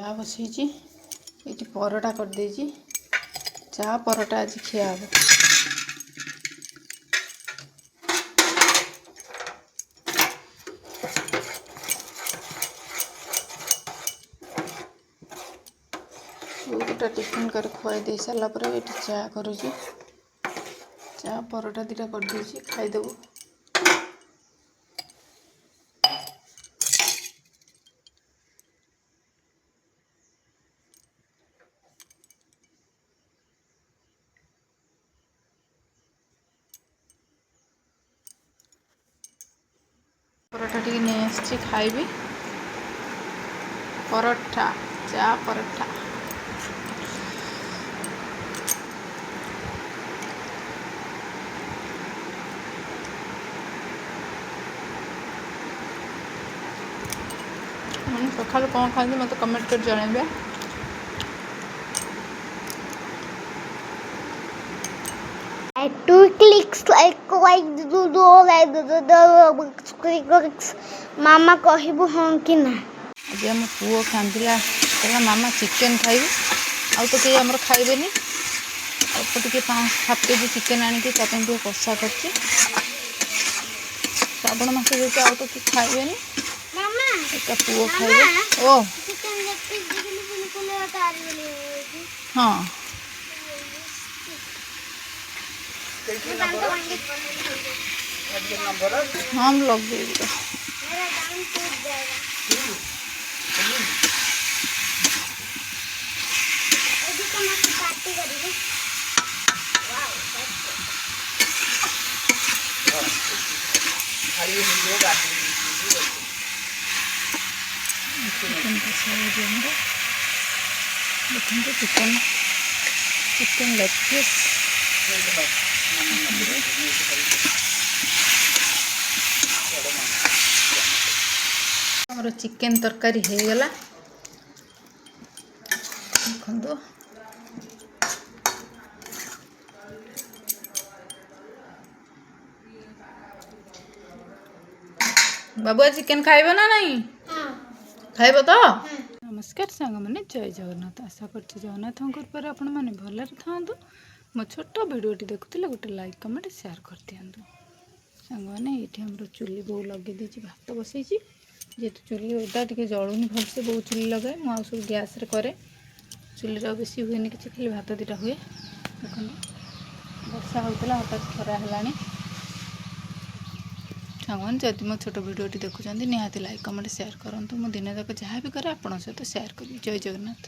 चा बसई ये परोटा कर दे चा परोटा आज खिया हम टिफिन कर खुआई दे सारापर ये चा करुँची चा परोटा दीटा कर दे खाईदेबू परोटा टी नहीं आसी खाइबी परोठा चा परोठा सकाल कौन खाते मत कमेंट कर जनइबे मामा कहबू हाँ कि ना आज आम पुओ कांदिला कहला मामा चिकेन खाइबू आ तो कई आमर खाइबे अल्प टे 5-7 केजी चिकेन आनिकी कषा कर श्रावण मास जो आ तो कि खाइबे एक पुओ खाइबे ओ हाँ हम लग देखते chicken chicken leg piece chicken तरकारी हो गला देखो बाबू चिकेन खाइब ना नहीं खाइब तो नमस्कार सांग मैंने जय जगन्नाथ आशा कर जगन्नाथ पर आपण मैंने भल था मो छोट भिडियोटी देखुले गोटे लाइक कमेंट शेयर कर दिखाँ सांग मैंने ये आम चुली बो लगे दीजिए भात बसई जेहेतु चुली ओदा टे जलूनी भलसे बहुत चुली लगाए मुझे सब गैस करे चुली बेसी हुए कि खाली भात दीटा हुए देख वर्षा होता हठात खरा है सांग जदि मो छोट भिडियोटी देखुं निहाती लाइक कमेंट शेयर करूँ मो दिन जाक जहाँ भी करे आपन सहित शेयर करी जय जगन्नाथ।